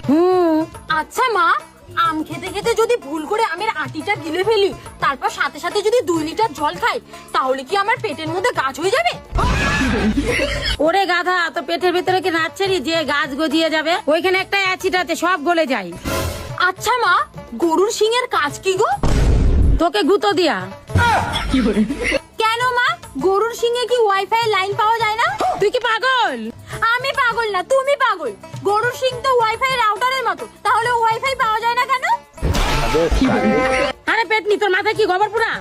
আচ্ছা মা, আম খেতে খেতে যদি ভুল করে আমের আটিটা গিলে ফেলি, তারপর সাথে সাথে যদি 2 লিটার জল খাই, তাহলে কি আমার পেটের মধ্যে গাছ হয়ে যাবে? ওরে গাধা, তো পেটের ভিতরে কি নাচ্ছেরি যে গাছ গজিয়ে যাবে? ওইখানে একটা অ্যাসিড আছে, সব গলে যায়। আচ্ছা মা, গরুর শিংয়ের কাজ কি গো? তোকে গুঁতো দিয়া। কেন মা, গরুর শিংয়ে কি ওয়াইফাই লাইন পাওয়া যায় না? তুই কি পাগল? আমি পাগল না, তুমি পাগল। গরুর শিং তো ওয়াইফাই রাউটারের মতো, তাহলে ওয়াইফাই পাওয়া যায় না কেন? আরে পেটনি, তোর মাথায় কি গোবর পুরা?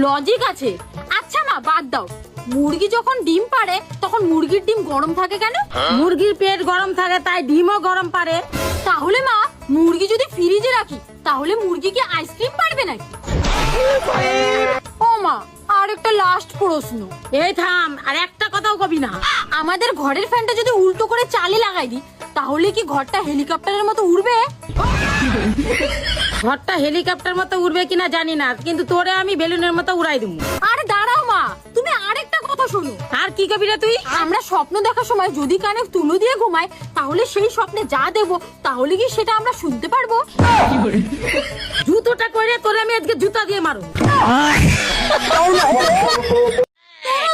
লজিক আছে। আচ্ছা মা, বাদ দাও, মুরগি যখন ডিম পাড়ে তখন মুরগির ডিম গরম থাকে কেন? মুরগির পেট গরম থাকে, তাই ডিমও গরম পারে। তাহলে মা, মুরগি যদি ফ্রিজে রাখি, তাহলে মুরগি কি আইসক্রিম পারবে নাকি? ও মা, আর একটা লাস্ট প্রশ্ন। এই থাম, আর একটা কথাও কবি না। আমাদের ঘরের ফ্যানটা যদি উল্টো করে চালে লাগাই দিই, তাহলে কি ঘরটা হেলিকপ্টারের মতো উড়বে? ঘরটা হেলিকপ্টার মতো উড়বে কিনা জানি না, কিন্তু তোরে আমি বেলুনের মতো উড়াই দেবো। আরে দাঁড়াও মা, তুমি আরেকটা কথা শোনো। আর কি কবি রে তুই? আমরা স্বপ্ন দেখার সময় যদি কানে তুলো দিয়ে ঘুমাই, তাহলে সেই স্বপ্নে যা দেবো, তাহলে কি সেটা আমরা শুনতে পারবো? জুতোটা কইরে তোরে আমি আজকে জুতা দিয়ে মারো।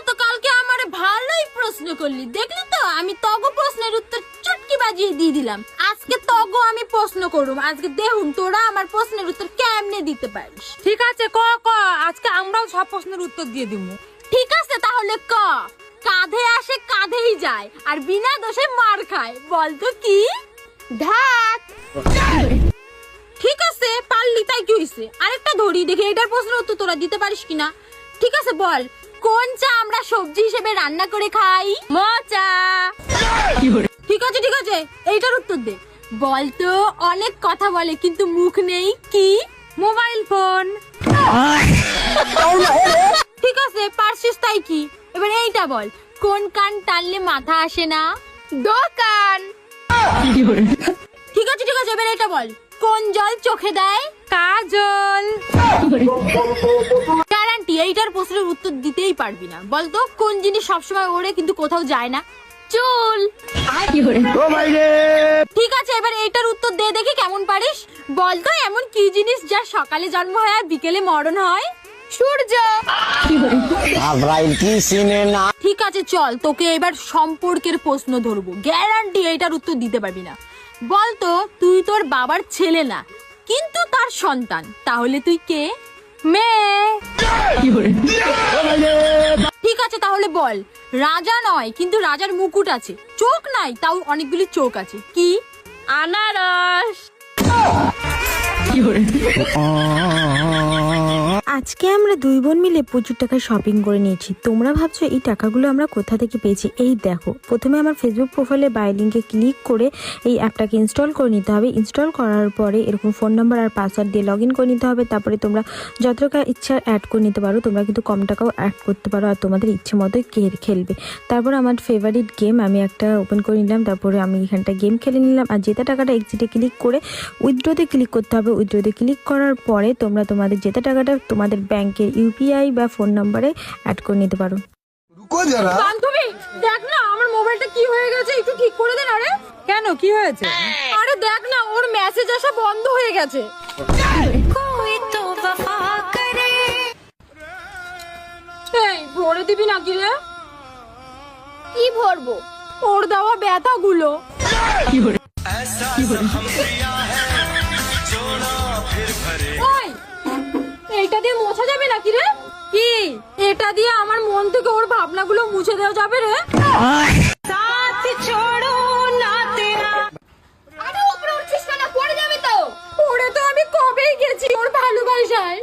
তো কালকে আমারে ভালোই প্রশ্ন করলি, দেখলি তো? আমি তগো প্রশ্নের উত্তর চটকি বাজিয়ে দিয়ে দিলাম। আজকে তগো আমি প্রশ্ন করুম, আজকে দেখুন তোরা আমার প্রশ্নের উত্তর কেমনে দিতে পারিস। ঠিক আছে, ক ক, আজকে আমরাও সব প্রশ্নের উত্তর দিয়ে দিব। ঠিক আছে, তাহলে ক। কাঁধে আসে কাঁধেই যায়, আর বিনা দোষে মার খায়, বলতো কি? ঢাক। ঠিক আছে, পারলি তাই কি হইছে? আরেকটা ধরি, দেখি এটার প্রশ্নের উত্তর তোরা দিতে পারিস কিনা। ঠিক আছে, বল, কোন চা আমরা সবজি হিসেবে রান্না করে খাই? মোচা। ঠিক আছে ঠিক আছে, এইটার উত্তর দে। বলতো, অনেক কথা বলে কিন্তু মুখ নেই, কি? Mobile phone. ঠিক আছে, পারছিস তাই কি? এবার এইটা বল, কোন কান টানলে মাথা আসে না? দোকান। ঠিক আছে ঠিক আছে, এবার এটা বল, কোন জল চোখে দেয়? কাজল। গ্যারান্টি এইটার প্রশ্নের উত্তর দিতেই পারবি না। বলতো, কোন জিনিস সবসময় ওড়ে কিন্তু কোথাও যায় না? চুল। ঠিক আছে, এবার এইটার উত্তর দে দেখি কেমন পারিস। বলতো, এমন কি জিনিস যার সকালে জন্ম হয় আর বিকেলে মরণ হয়? সূর্য। ঠিক আছে, চল, তোকে এবার সম্পর্কের প্রশ্ন ধরবো, গ্যারান্টি এইটার উত্তর দিতে পারবি না। বলতো, তুই তোর বাবার ছেলে না, কিন্তু তার সন্তান, তাহলে তুই কে? মেয়ে। ঠিক আছে, তাহলে বল, রাজা নয় কিন্তু রাজার মুকুট আছে, চোখ নাই তাও অনেকগুলি চোখ আছে, কি? আনারস। আজকে আমরা 2 বোন মিলে প্রচুর টাকা শপিং করে নিয়েছি। তোমরা ভাবছো এই টাকাগুলো আমরা কোথা থেকে পেয়েছি? এই দেখো, প্রথমে আমার ফেসবুক প্রোফাইলে বাই লিঙ্কে ক্লিক করে এই অ্যাপটাকে ইনস্টল করে নিতে হবে। ইনস্টল করার পরে এরকম ফোন নাম্বার আর পাসওয়ার্ড দিয়ে লগ ইন করে নিতে হবে। তারপরে তোমরা যত টাকা ইচ্ছা অ্যাড করে নিতে পারো, তোমরা কিন্তু কম টাকাও অ্যাড করতে পারো, আর তোমাদের ইচ্ছে মতোই খেলবে। তারপর আমার ফেভারিট গেম আমি একটা ওপেন করে নিলাম, তারপরে আমি এখানটা গেম খেলে নিলাম। আর জেতা টাকাটা এক্সিটে ক্লিক করে উইথড্রোতে ক্লিক করতে হবে। উইথড্রোতে ক্লিক করার পরে তোমরা তোমাদের জেতা টাকাটা তোমাদের ব্যাংকের ইউপিআই বা ফোন নাম্বারে অ্যাড করে নিতে পারো। বান্ধবী, দেখ না আমার মোবাইলটা কি হয়ে গেছে, একটু ঠিক করে দে না রে। কেন, কি হয়েছে? আরে দেখ না, ওর মেসেজ আসা বন্ধ হয়ে গেছে। এই, ভরে দিবি নাকি রে? কি ভরবো? ওর দেওয়া ব্যথা গুলো। ওই, এইটা দিয়ে মোছা যাবে নাকি রে? কি? এটা দিয়ে আমার মন থেকে ওর ভাবনাগুলো মুছে দেওয়া যাবে রে? আরে উপরে উঠছিস না, পড়ে যাবি তো। পড়ে তো আমি কবেই গেছি ওর ভালোবাসায়।